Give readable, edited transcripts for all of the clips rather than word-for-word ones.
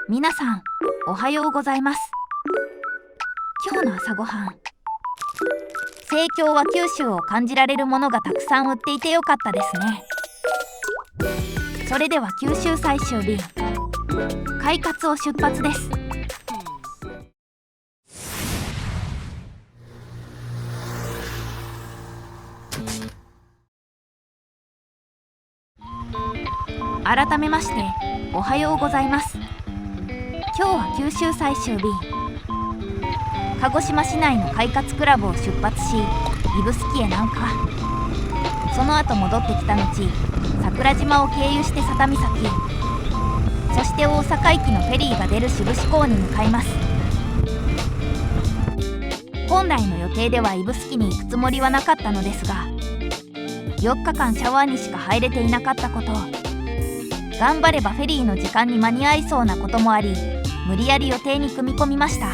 皆さんおはようございます。今日の朝ごはん、生協は九州を感じられるものがたくさん売っていてよかったですね。それでは九州最終便快活を出発です。改めましておはようございます。今日は九州最終便鹿児島市内の快活クラブを出発し、指宿へ南下。その後戻ってきた後、桜島を経由して佐多岬、そして大阪行きのフェリーが出る志布志港に向かいます。本来の予定では指宿に行くつもりはなかったのですが、4日間シャワーにしか入れていなかったこと、頑張ればフェリーの時間に間に合いそうなこともあり、無理やり予定に組み込みました。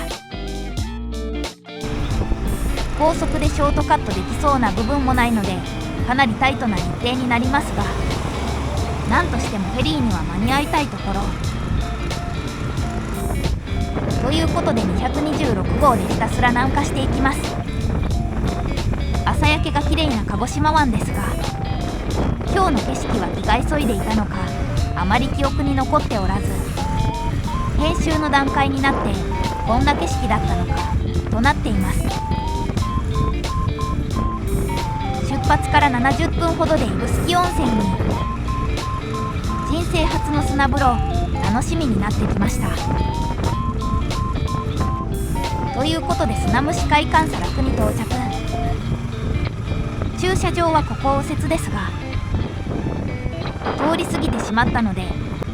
高速でショートカットできそうな部分もないので、かなりタイトな日程になりますが、何としてもフェリーには間に合いたいところ。ということで226号でひたすら南下していきます。朝焼けが綺麗な鹿児島湾ですが、今日の景色は気が急いでいたのか、あまり記憶に残っておらず、編集の段階になってこんな景色だったのかとなっています。出発から70分ほどで指宿温泉に。人生初の砂風呂、楽しみになってきました。ということで砂蒸し会館砂楽に到着。駐車場はここ右折ですが、通り過ぎてしまったので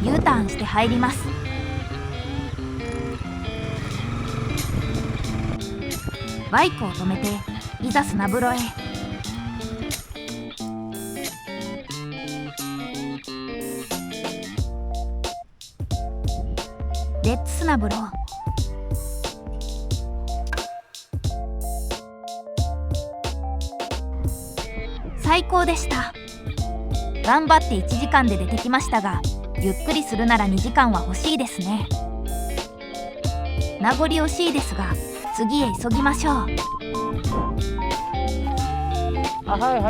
U ターンして入ります。バイクを止めていざ砂風呂へ。レッツ砂風呂。最高でした。頑張って1時間で出てきましたが、ゆっくりするなら2時間は欲しいですね。名残惜しいですが、次へ急ぎましょう。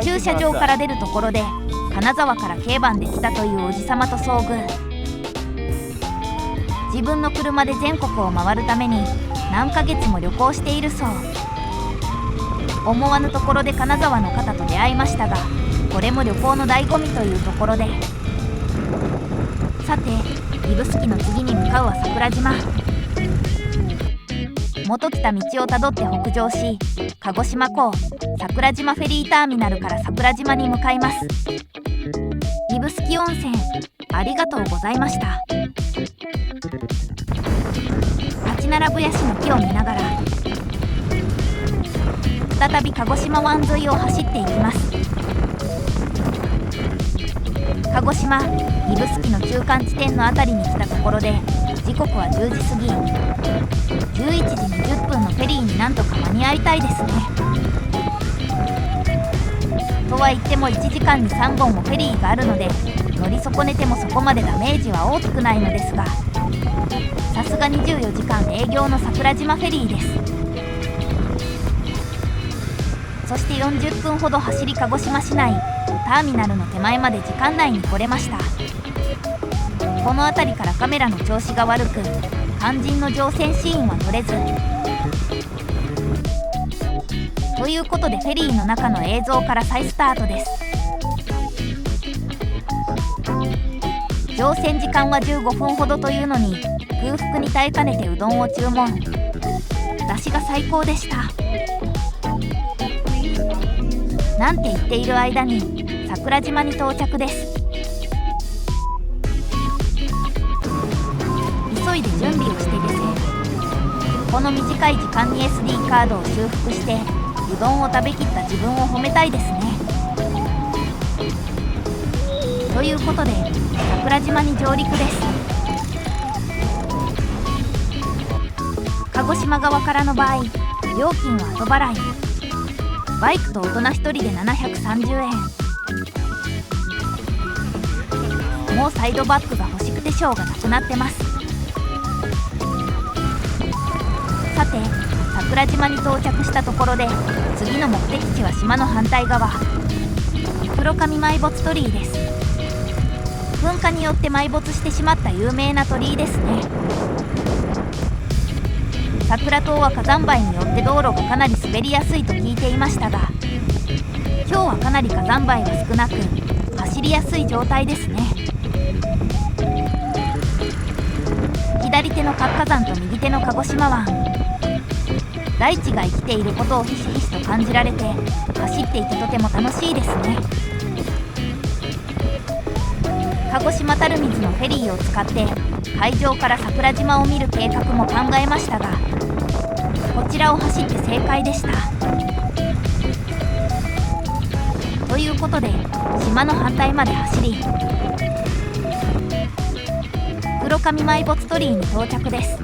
駐車場から出るところで金沢から軽バンで来たというおじさまと遭遇。自分の車で全国を回るために何ヶ月も旅行しているそう。思わぬところで金沢の方と出会いましたが、これも旅行の醍醐味というところで、さて指宿の次に向かうは桜島。元来た道をたどって北上し、鹿児島港桜島フェリーターミナルから桜島に向かいます。指宿温泉ありがとうございました。立ち並ぶヤシの木を見ながら再び鹿児島湾沿いを走っていきます。鹿児島指宿の中間地点のあたりに来たところで、時刻は10時過ぎ。11時20分のフェリーになんとか間に合いたいですね。とは言っても1時間に3本もフェリーがあるので、乗り損ねてもそこまでダメージは大きくないのですが、さすが24時間営業の桜島フェリーです。そして40分ほど走り鹿児島市内ターミナルの手前まで時間内に来れました。この辺りからカメラの調子が悪く、肝心の乗船シーンは撮れず。ということでフェリーの中の映像から再スタートです。乗船時間は15分ほどというのに、空腹に耐えかねてうどんを注文。出汁が最高でした。なんて言っている間に桜島に到着です。急いで準備をしてです。この短い時間に SD カードを修復してうどんを食べきった自分を褒めたいですね。ということで桜島に上陸です。鹿児島側からの場合、料金は後払い。バイクと大人1人で730円。もうサイドバッグが欲しくてしょうがなくなってます。さて桜島に到着したところで、次の目的地は島の反対側、黒神埋没鳥居です。噴火によって埋没してしまった有名な鳥居ですね。桜島は火山灰によって道路がかなり滑りやすいと聞いていましたが、今日はかなり火山灰が少なく走りやすい状態ですね。左手の活火山と右手の鹿児島湾、大地が生きていることをひしひしと感じられて、走っていてとても楽しいですね。鹿児島垂水のフェリーを使って海上から桜島を見る計画も考えましたが、こちらを走って正解でした。ということで島の反対まで走り、黒神埋没鳥居に到着です。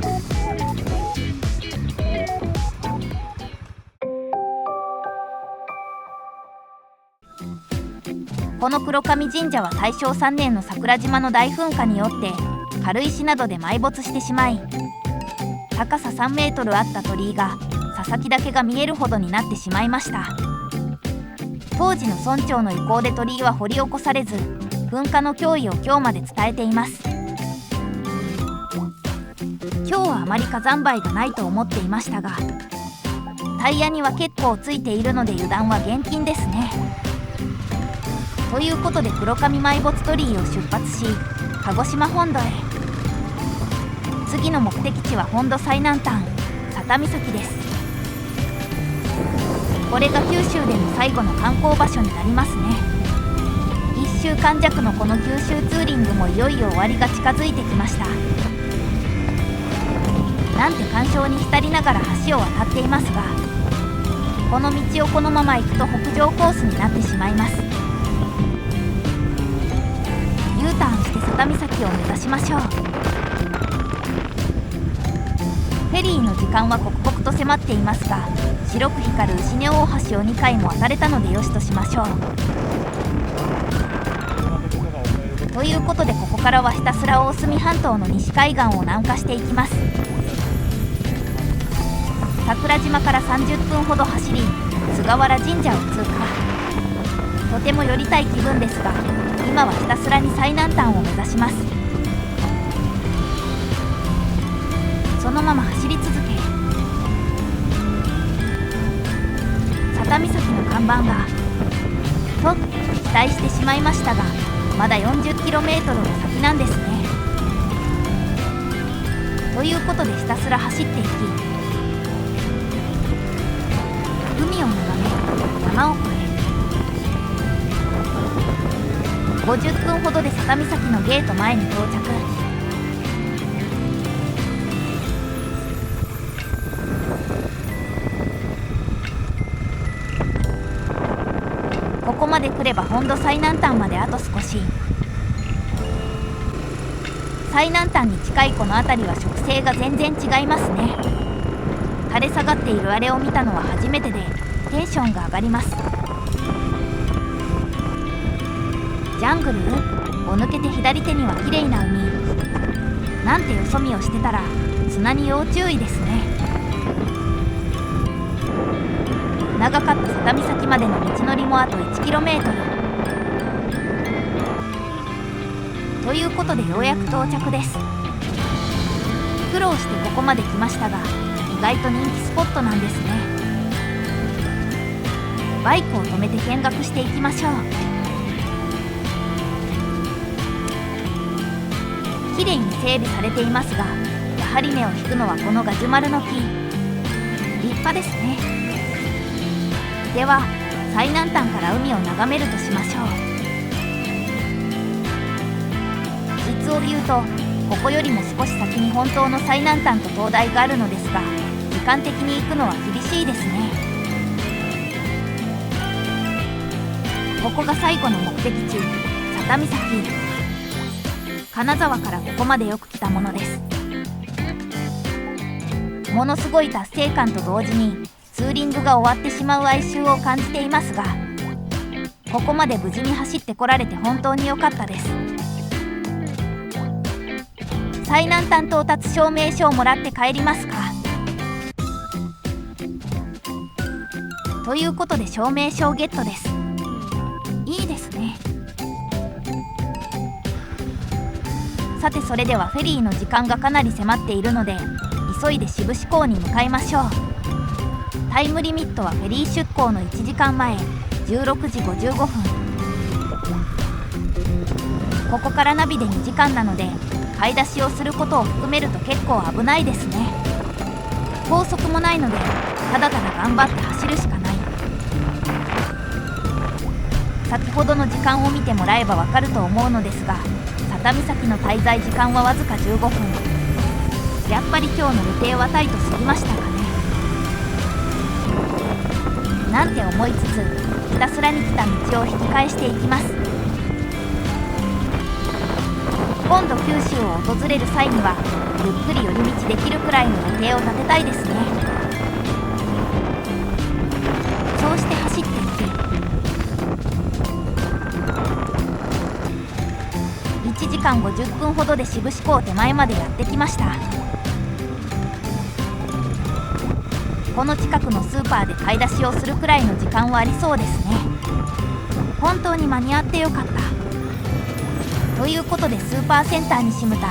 この黒神神社は大正3年の桜島の大噴火によって軽石などで埋没してしまい、高さ3メートルあった鳥居がささきだけが見えるほどになってしまいました。当時の村長の意向で鳥居は掘り起こされず、噴火の脅威を今日まで伝えています。今日はあまり火山灰がないと思っていましたが、タイヤには結構ついているので油断は厳禁ですね。ということで黒神埋没鳥居を出発し、鹿児島本土へ。次の目的地は本土最南端佐多岬です。これが九州での最後の観光場所になりますね。1週間弱のこの九州ツーリングもいよいよ終わりが近づいてきました。なんて感傷に浸りながら橋を渡っていますが、この道をこのまま行くと北上コースになってしまいます。U ターンして佐多岬を目指しましょう。フェリーの時間は刻々と迫っていますが、白く光る牛根大橋を2回も渡れたのでよしとしましょう。ということでここからはひたすら大隅半島の西海岸を南下していきます。桜島から30分ほど走り、菅原神社を通過。とても寄りたい気分ですが、今はひたすらに最南端を目指します。そのまま走り続け、佐多岬の看板がと期待してしまいましたが、まだ 40km の先なんですね。ということでひたすら走っていき、海を眺め山を越え、50分ほどで佐多岬のゲート前に到着。ここまで来れば本土最南端まであと少し。最南端に近いこの辺りは植生が全然違いますね。垂れ下がっているあれを見たのは初めてでテンションが上がります。ジャングルを抜けて左手には綺麗な海。なんてよそ見をしてたら砂に要注意ですね。長かった佐多岬までの道のりもあと 1km。 ということでようやく到着です。苦労してここまで来ましたが、意外と人気スポットなんですね。バイクを止めて見学していきましょう。きれいに整備されていますが、やはり目を引くのはこのガジュマルの木。立派ですね。では最南端から海を眺めるとしましょう。実を言うとここよりも少し先に本当の最南端と灯台があるのですが、時間的に行くのは厳しいですね。ここが最後の目的地佐多岬。金沢からここまでよく来たものです。ものすごい達成感と同時にツーリングが終わってしまう哀愁を感じていますが、ここまで無事に走ってこられて本当に良かったです。最南端到達証明書をもらって帰りますか。ということで証明書をゲットです。いいですね。さてそれではフェリーの時間がかなり迫っているので急いで志布志港に向かいましょう。タイムリミットはフェリー出港の1時間前16時55分。ここからナビで2時間なので買い出しをすることを含めると結構危ないですね。高速もないのでただただ頑張って走るしかない。先ほどの時間を見てもらえばわかると思うのですが佐多岬の滞在時間はわずか15分。やっぱり今日の予定はタイトすぎましたかね。なんて思いつつひたすらに来た道を引き返していきます。今度九州を訪れる際にはゆっくり寄り道できるくらいの予定を立てたいですね。そうして走っていき1時間50分ほどで志布志港手前までやってきました。この近くのスーパーで買い出しをするくらいの時間はありそうですね。本当に間に合ってよかった。ということでスーパーセンターにしむた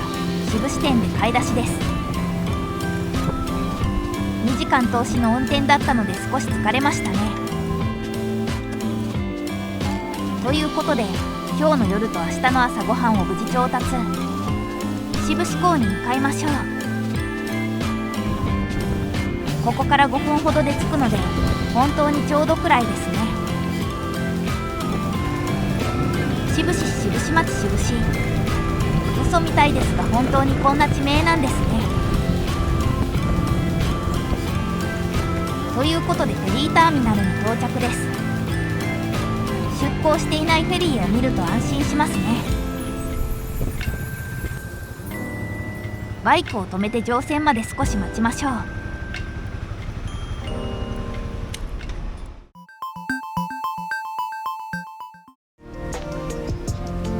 志布志店で買い出しです。2時間通しの運転だったので少し疲れましたね。ということで今日の夜と明日の朝ごはんを無事調達。志布志港に向かいましょう。ここから5分ほどで着くので本当にちょうどくらいですね。志布志志布志町志布志。嘘みたいですが本当にこんな地名なんですね。ということでフェリーターミナルに到着です。出港していないフェリーを見ると安心しますね。バイクを止めて乗船まで少し待ちましょう。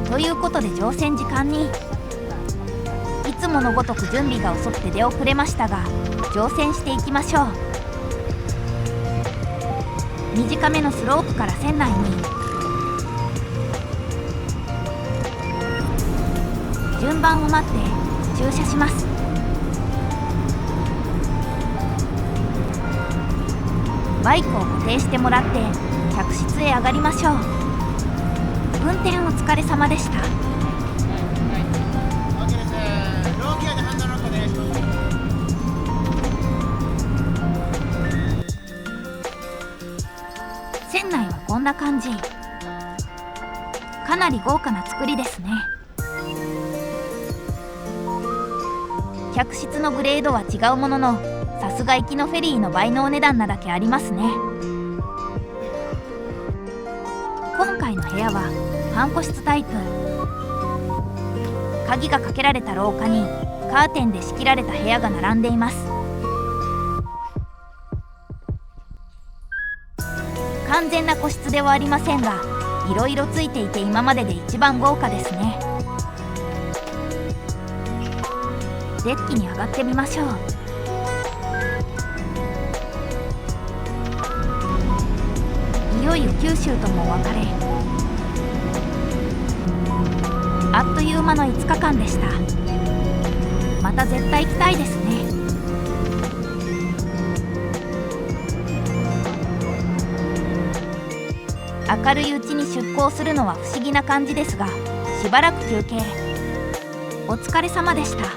ということで乗船時間にいつものごとく準備が遅くて出遅れましたが乗船していきましょう。短めのスロープから船内に順番を待って駐車します。バイクを固定してもらって客室へ上がりましょう。運転お疲れ様でした。船内はこんな感じ。かなり豪華な作りですね。客室のグレードは違うもののさすが行きのフェリーの倍のお値段なだけありますね。今回の部屋は半個室タイプ。鍵がかけられた廊下にカーテンで仕切られた部屋が並んでいます。完全な個室ではありませんがいろいろついていて今までで一番豪華ですね。デッキに上がってみましょう。いよいよ九州ともお別れ。あっという間の5日間でした。また絶対行きたいですね。明るいうちに出港するのは不思議な感じですがしばらく休憩。お疲れ様でした。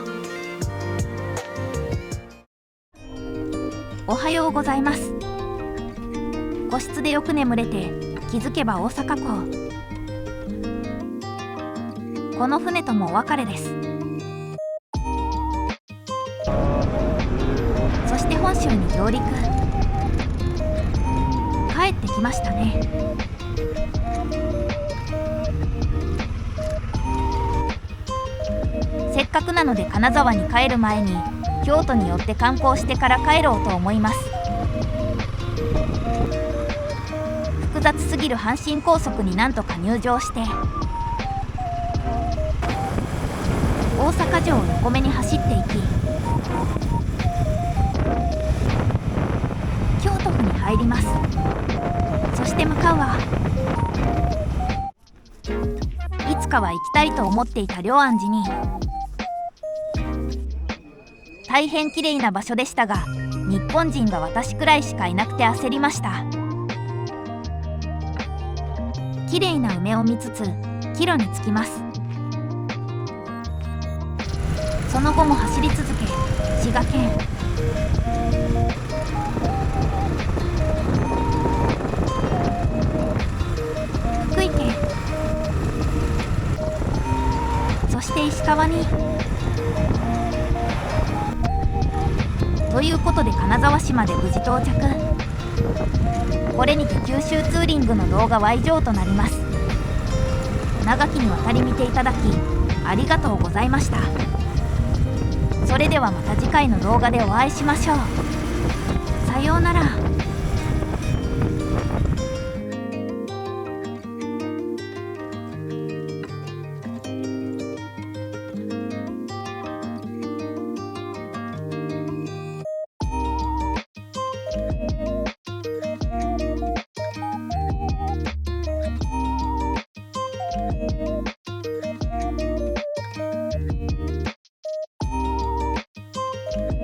おはようございます。個室でよく眠れて気づけば大阪港。この船ともお別れです。そして本州に上陸。帰ってきましたね。せっかくなので金沢に帰る前に京都に寄って観光してから帰ろうと思います。複雑すぎる阪神高速になんとか入場して大阪城を横目に走っていき京都府に入ります。かは行きたいと思っていた龍安寺に。大変綺麗な場所でしたが、日本人が私くらいしかいなくて焦りました。綺麗な梅を見つつ帰路に着きます。その後も走り続け、滋賀県福井県、そして石川に。ということで金沢市まで無事到着。これにて九州ツーリングの動画は以上となります。長きにわたり見ていただきありがとうございました。それではまた次回の動画でお会いしましょう。さようなら。